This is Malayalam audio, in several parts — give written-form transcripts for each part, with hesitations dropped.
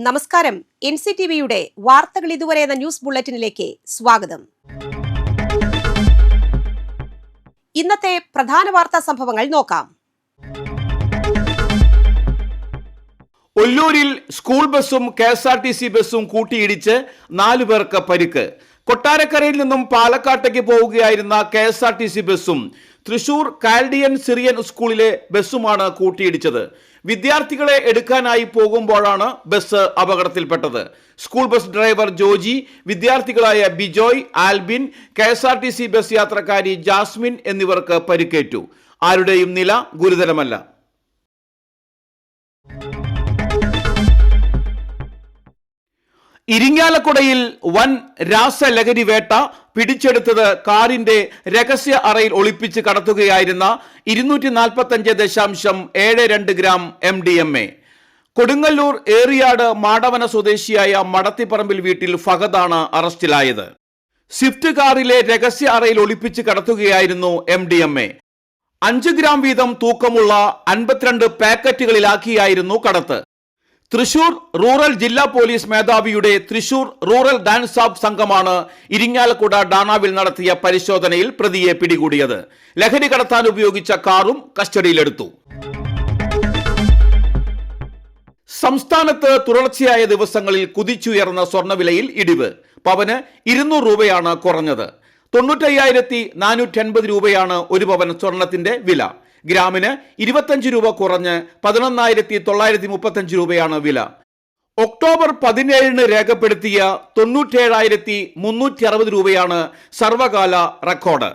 നമസ്കാരം. NCTVയുടെ വാർത്തകൾ ഇതുവരെ എന്ന ന്യൂസ് ബുള്ളറ്റിനിലേക്ക് സ്വാഗതം. ഇന്നത്തെ പ്രധാന വാർത്താ സംഭവങ്ങൾ നോക്കാം. ഒല്ലൂരിൽ സ്കൂൾ ബസ്സും KSRTC ബസ്സും കൂട്ടിയിടിച്ച് 4 പേർക്ക് പരിക്ക്. കൊട്ടാരക്കരയിൽ നിന്നും പാലക്കാട്ടേക്ക് പോവുകയായിരുന്ന KSRTC ബസ്സും തൃശൂർ കാൽഡിയൻ സിറിയൻ സ്കൂളിലെ ബസ്സുമാണ് കൂട്ടിയിടിച്ചത്. വിദ്യാർത്ഥികളെ എടുക്കാനായി പോകുമ്പോഴാണ് ബസ് അപകടത്തിൽപ്പെട്ടത്. സ്കൂൾ ബസ് ഡ്രൈവർ ജോജി, വിദ്യാർത്ഥികളായ ബിജോയ്, ആൽബിൻ, KSRTC ബസ് യാത്രക്കാരി ജാസ്മിൻ എന്നിവർക്ക് പരിക്കേറ്റു. ആരുടെയും നില ഗുരുതരമല്ല. ഇരിങ്ങാലക്കുടയിൽ വൻ രാസലഹരി വേട്ട. പിടിച്ചെടുത്തത് കാറിന്റെ രഹസ്യ അറയിൽ ഒളിപ്പിച്ച് കടത്തുകയായിരുന്ന 245.72 ഗ്രാം MDMA. കൊടുങ്ങല്ലൂർ ഏറിയാട് മാടവന സ്വദേശിയായ മടത്തിപ്പറമ്പിൽ വീട്ടിൽ ഫഹദാണ് അറസ്റ്റിലായത്. സ്വിഫ്റ്റ് കാറിലെ രഹസ്യ അറയിൽ ഒളിപ്പിച്ച് കടത്തുകയായിരുന്നു MDMA. 5 ഗ്രാം വീതം തൂക്കമുള്ള 52 പാക്കറ്റുകളിലാക്കിയായിരുന്നു കടത്ത്. തൃശൂർ റൂറൽ ജില്ലാ പോലീസ് മേധാവിയുടെ തൃശൂർ റൂറൽ ഡാൻസ് ഓഫ് സംഘമാണ് ഇരിങ്ങാലക്കുട ഡാണാവിൽ നടത്തിയ പരിശോധനയിൽ പ്രതിയെ പിടികൂടിയത്. ലഹരി കടത്താൻ ഉപയോഗിച്ച കാറും കസ്റ്റഡിയിലെടുത്തു. സംസ്ഥാനത്ത് തുടർച്ചയായ ദിവസങ്ങളിൽ കുതിച്ചുയർന്ന സ്വർണ്ണവിലയിൽ ഇടിവ്. പവന് 200 രൂപയാണ് കുറഞ്ഞത്. 95,480 രൂപയാണ് ഒരു പവൻ സ്വർണത്തിന്റെ വില. ഗ്രാമിന് 25 രൂപ കുറഞ്ഞ് 11,935 രൂപയാണ് വില. ഒക്ടോബർ 17 രേഖപ്പെടുത്തിയ 97,360 രൂപയാണ് സർവകാല റെക്കോർഡ്.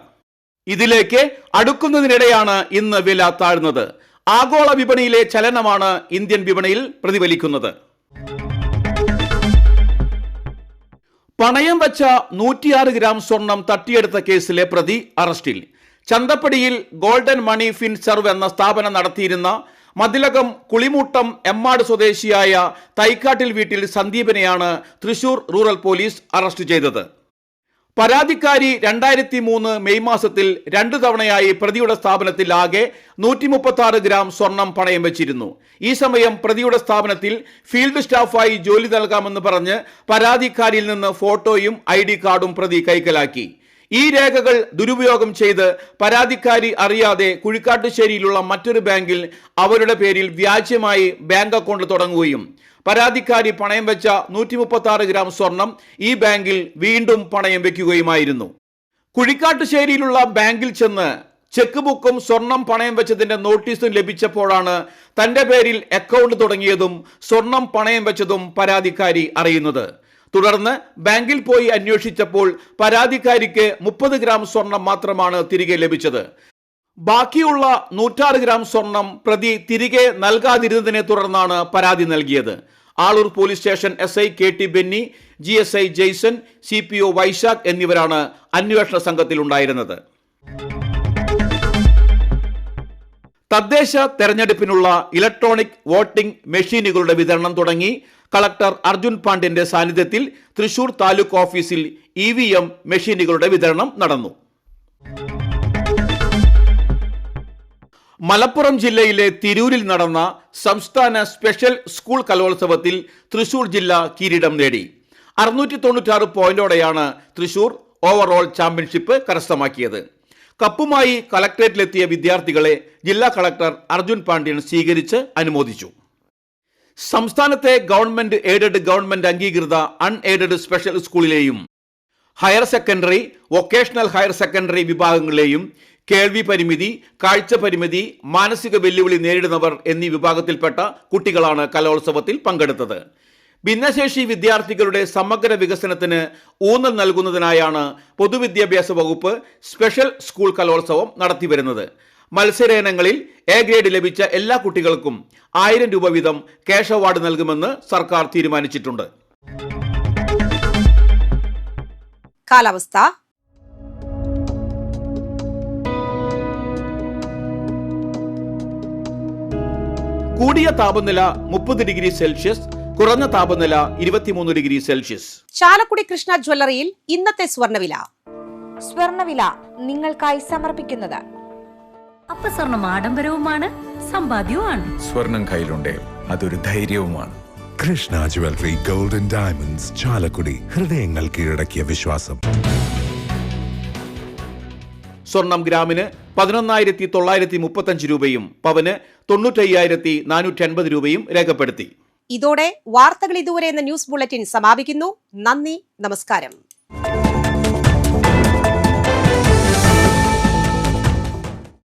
ഇതിലേക്ക് അടുക്കുന്നതിനിടെയാണ് ഇന്ന് വില താഴ്ന്നത്. ആഗോള വിപണിയിലെ ചലനമാണ് ഇന്ത്യൻ വിപണിയിൽ പ്രതിഫലിക്കുന്നത്. പണയം വെച്ച 106 ഗ്രാം സ്വർണം തട്ടിയെടുത്ത കേസിലെ പ്രതി അറസ്റ്റിൽ. ചന്തപ്പടിയിൽ ഗോൾഡൻ മണി ഫിൻസർവ് എന്ന സ്ഥാപനം നടത്തിയിരുന്ന മതിലകം കുളിമൂട്ടം എമ്മാട് സ്വദേശിയായ തൈക്കാട്ടിൽ വീട്ടിൽ സന്ദീപിനെയാണ് തൃശൂർ റൂറൽ പോലീസ് അറസ്റ്റ് ചെയ്തത്. പരാതിക്കാരി 2003 മെയ് മാസത്തിൽ 2 തവണയായി പ്രതിയുടെ സ്ഥാപനത്തിൽ ആകെ 136 ഗ്രാം സ്വർണം പണയം വെച്ചിരുന്നു. ഈ സമയം പ്രതിയുടെ സ്ഥാപനത്തിൽ ഫീൽഡ് സ്റ്റാഫായി ജോലി നൽകാമെന്ന് പറഞ്ഞ് പരാതിക്കാരിയിൽ നിന്ന് ഫോട്ടോയും ID കാർഡും പ്രതി കൈക്കലാക്കി. ഈ രേഖകൾ ദുരുപയോഗം ചെയ്ത് പരാതിക്കാരി അറിയാതെ കുഴിക്കാട്ടുശ്ശേരിയിലുള്ള മറ്റൊരു ബാങ്കിൽ അവരുടെ പേരിൽ വ്യാജമായി ബാങ്ക് അക്കൗണ്ട് തുടങ്ങുകയും പരാതിക്കാരി പണയം വെച്ച 136 ഗ്രാം സ്വർണം ഈ ബാങ്കിൽ വീണ്ടും പണയം വെക്കുകയുമായിരുന്നു. കുഴിക്കാട്ടുശ്ശേരിയിലുള്ള ബാങ്കിൽ ചെന്ന് ചെക്ക് ബുക്കും സ്വർണം പണയം വെച്ചതിന്റെ നോട്ടീസും ലഭിച്ചപ്പോഴാണ് തന്റെ പേരിൽ അക്കൗണ്ട് തുടങ്ങിയതും സ്വർണം പണയം വെച്ചതും പരാതിക്കാരി അറിയുന്നത്. തുടർന്ന് ബാങ്കിൽ പോയി അന്വേഷിച്ചപ്പോൾ പരാതിക്കാരിക്ക് 30 ഗ്രാം സ്വർണം മാത്രമാണ് തിരികെ ലഭിച്ചത്. ബാക്കിയുള്ള 106 ഗ്രാം സ്വർണം പ്രതി തിരികെ നൽകാതിരുന്നതിനെ തുടർന്നാണ് പരാതി നൽകിയത്. Aloor police station SI KT Benny, GSI Jaison, CPO Vaishakh എന്നിവരാണ് അന്വേഷണ സംഘത്തിലുണ്ടായിരുന്നത്. തദ്ദേശ തെരഞ്ഞെടുപ്പിനുള്ള ഇലക്ട്രോണിക് വോട്ടിംഗ് മെഷീനുകളുടെ വിതരണം തുടങ്ങി. കളക്ടർ അർജുൻ പാണ്ഡ്യന്റെ സാന്നിധ്യത്തിൽ തൃശൂർ താലൂക്ക് ഓഫീസിൽ EVM മെഷീനുകളുടെ വിതരണം നടന്നു. മലപ്പുറം ജില്ലയിലെ തിരൂരിൽ നടന്ന സംസ്ഥാന സ്പെഷ്യൽ സ്കൂൾ കലോത്സവത്തിൽ തൃശൂർ ജില്ല കിരീടം നേടി. 696 പോയിന്റോടെയാണ് തൃശൂർ ഓവറോൾ ചാമ്പ്യൻഷിപ്പ് കരസ്ഥമാക്കിയത്. കപ്പുമായി കളക്ടറേറ്റിലെത്തിയ വിദ്യാർത്ഥികളെ ജില്ലാ കളക്ടർ അർജുൻ പാണ്ഡ്യൻ സ്വീകരിച്ച് അനുമോദിച്ചു. സംസ്ഥാനത്തെ ഗവൺമെന്റ് എയ്ഡഡ്, ഗവൺമെന്റ് അംഗീകൃത, അൺഎയ്ഡഡ് സ്പെഷ്യൽ സ്കൂളിലെയും higher secondary, vocational higher secondary വിഭാഗങ്ങളിലെയും കേൾവി പരിമിതി, കാഴ്ച പരിമിതി, മാനസിക വെല്ലുവിളി നേരിടുന്നവർ എന്നീ വിഭാഗത്തിൽപ്പെട്ട കുട്ടികളാണ് കലോത്സവത്തിൽ പങ്കെടുത്തത്. ഭിന്നശേഷി വിദ്യാർത്ഥികളുടെ സമഗ്ര വികസനത്തിന് ഊന്നൽ നൽകുന്നതിനായാണ് പൊതുവിദ്യാഭ്യാസ വകുപ്പ് സ്പെഷ്യൽ സ്കൂൾ കലോത്സവം നടത്തിവരുന്നത്. മത്സര ഇനങ്ങളിൽ A ഗ്രേഡ് ലഭിച്ച എല്ലാ കുട്ടികൾക്കും 1000 രൂപ വീതം ക്യാഷ് അവാർഡ് നൽകുമെന്ന് സർക്കാർ തീരുമാനിച്ചിട്ടുണ്ട്. കാലാവസ്ഥ. കൂടിയ താപനില 30 ഡിഗ്രി സെൽഷ്യസ്, കുറഞ്ഞ താപനില 23 ഡിഗ്രി സെൽഷ്യസ്. ചാലക്കുടി കൃഷ്ണ ജ്വല്ലറിയിൽ ഇന്നത്തെ സ്വർണ്ണവില നിങ്ങൾക്കായി സമർപ്പിക്കുന്നത് അപ്പസ്വർണം ആഡംബരവുമാണ്, സമ്പാദ്യവുമാണ്. സ്വർണം കയ്യിലുണ്ടേ അതൊരു ധൈര്യവുമാണ്. Krishna jewellery golden diamonds Chalakudy, ഹൃദയങ്ങൾ കീഴടക്കിയ വിശ്വാസം. സ്വർണം ഗ്രാമിന് 11,935 രൂപയും പവന് 95,450 രൂപയും രേഖപ്പെടുത്തി. ഇതോടെ വാർത്തകൾ ഇതുവരെ എന്ന ന്യൂസ് ബുള്ളറ്റിൻ സമാപിക്കുന്നു. നന്ദി, നമസ്കാരം.